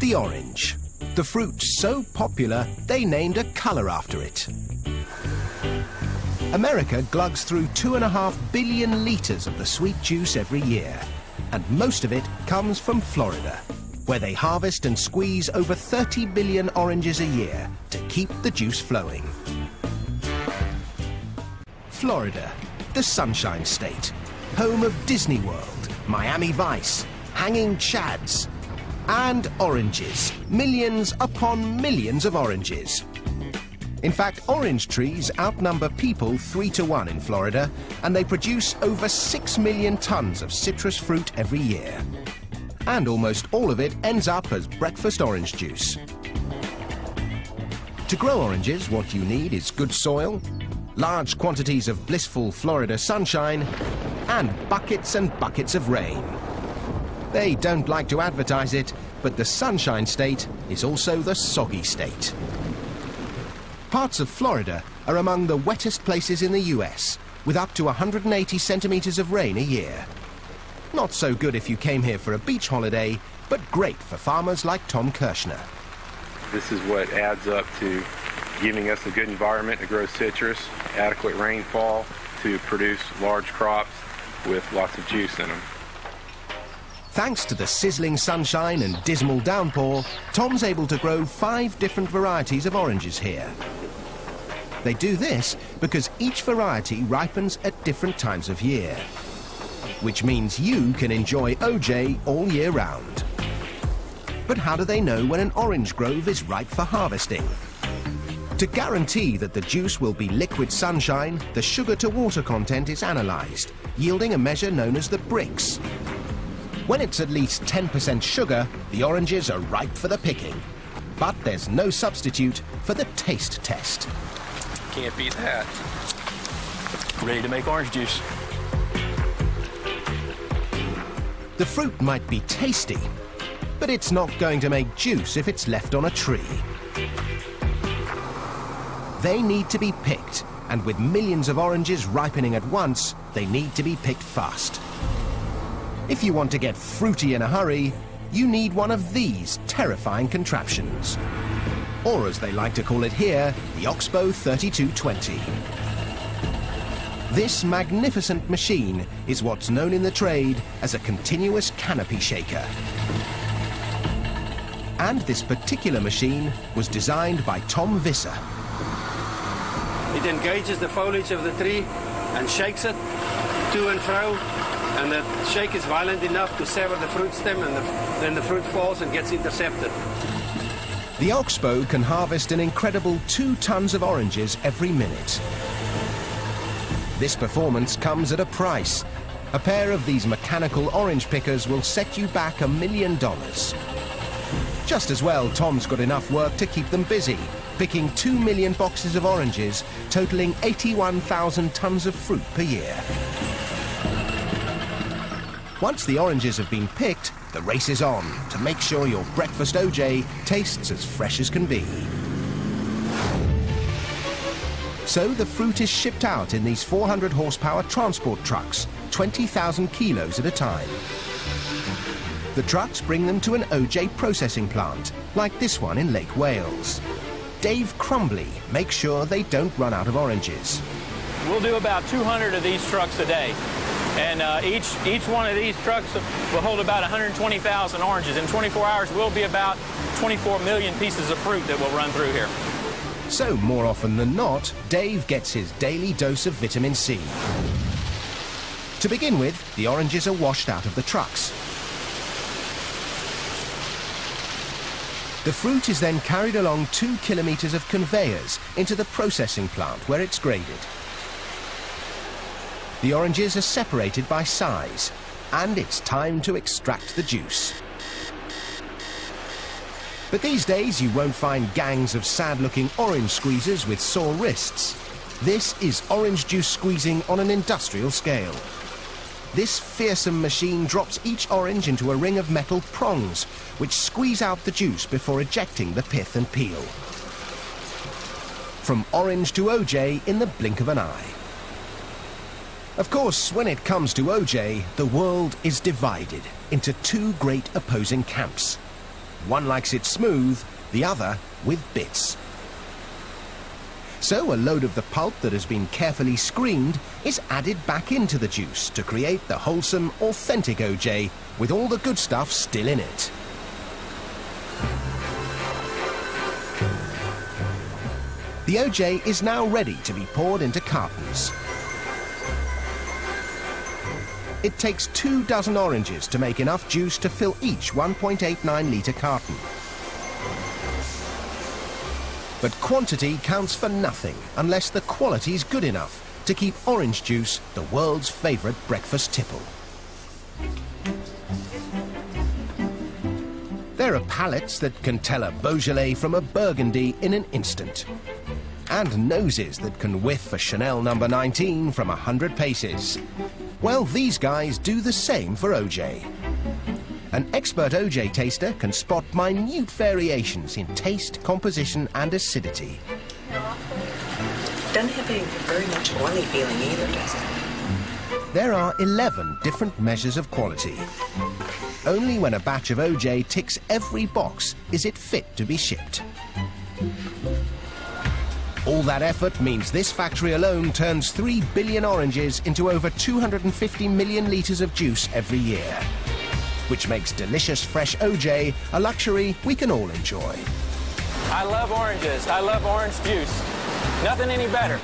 The orange. The fruit's so popular, they named a colour after it. America glugs through 2.5 billion litres of the sweet juice every year, and most of it comes from Florida, where they harvest and squeeze over 30 billion oranges a year to keep the juice flowing. Florida, the Sunshine State, home of Disney World, Miami Vice, hanging chads, and oranges. Millions upon millions of oranges. In fact, orange trees outnumber people 3 to 1 in Florida, and they produce over 6 million tons of citrus fruit every year. And almost all of it ends up as breakfast orange juice. To grow oranges, what you need is good soil, large quantities of blissful Florida sunshine, and buckets of rain. They don't like to advertise it, but the Sunshine State is also the soggy state. Parts of Florida are among the wettest places in the US, with up to 180 centimetres of rain a year. Not so good if you came here for a beach holiday, but great for farmers like Tom Kirshner. This is what adds up to giving us a good environment to grow citrus, adequate rainfall to produce large crops with lots of juice in them. Thanks to the sizzling sunshine and dismal downpour, Tom's able to grow 5 different varieties of oranges here. They do this because each variety ripens at different times of year, which means you can enjoy OJ all year round. But how do they know when an orange grove is ripe for harvesting? To guarantee that the juice will be liquid sunshine, the sugar-to-water content is analysed, yielding a measure known as the Brix. When it's at least 10% sugar, the oranges are ripe for the picking. But there's no substitute for the taste test. Can't beat that. Ready to make orange juice. The fruit might be tasty, but it's not going to make juice if it's left on a tree. They need to be picked, and with millions of oranges ripening at once, they need to be picked fast. If you want to get fruity in a hurry, you need one of these terrifying contraptions. Or as they like to call it here, the Oxbow 3220. This magnificent machine is what's known in the trade as a continuous canopy shaker. And this particular machine was designed by Tom Visser. It engages the foliage of the tree and shakes it to and fro, and the shake is violent enough to sever the fruit stem, and then the fruit falls and gets intercepted. The Oxbow can harvest an incredible 2 tons of oranges every minute. This performance comes at a price. A pair of these mechanical orange pickers will set you back $1 million. Just as well, Tom's got enough work to keep them busy, picking 2 million boxes of oranges, totaling 81,000 tons of fruit per year. Once the oranges have been picked, the race is on to make sure your breakfast OJ tastes as fresh as can be. So the fruit is shipped out in these 400 horsepower transport trucks, 20,000 kilos at a time. The trucks bring them to an OJ processing plant, like this one in Lake Wales. Dave Crumbly makes sure they don't run out of oranges. We'll do about 200 of these trucks a day. And each one of these trucks will hold about 120,000 oranges. In 24 hours, we'll be about 24 million pieces of fruit that will run through here. So, more often than not, Dave gets his daily dose of vitamin C. To begin with, the oranges are washed out of the trucks. The fruit is then carried along 2 kilometers of conveyors into the processing plant where it's graded. The oranges are separated by size, and it's time to extract the juice. But these days you won't find gangs of sad-looking orange squeezers with sore wrists. This is orange juice squeezing on an industrial scale. This fearsome machine drops each orange into a ring of metal prongs, which squeeze out the juice before ejecting the pith and peel. From orange to OJ in the blink of an eye. Of course, when it comes to OJ, the world is divided into 2 great opposing camps. One likes it smooth, the other with bits. So a load of the pulp that has been carefully screened is added back into the juice to create the wholesome, authentic OJ with all the good stuff still in it. The OJ is now ready to be poured into cartons. It takes 24 oranges to make enough juice to fill each 1.89-litre carton. But quantity counts for nothing unless the quality's good enough to keep orange juice the world's favourite breakfast tipple. There are palates that can tell a Beaujolais from a Burgundy in an instant. And noses that can whiff a Chanel No. 19 from 100 paces. Well, these guys do the same for OJ. An expert OJ taster can spot minute variations in taste, composition and acidity. Doesn't have a very much oily feeling either, does it? There are 11 different measures of quality. Only when a batch of OJ ticks every box is it fit to be shipped. All that effort means this factory alone turns 3 billion oranges into over 250 million litres of juice every year, which makes delicious fresh OJ a luxury we can all enjoy. I love oranges. I love orange juice. Nothing any better.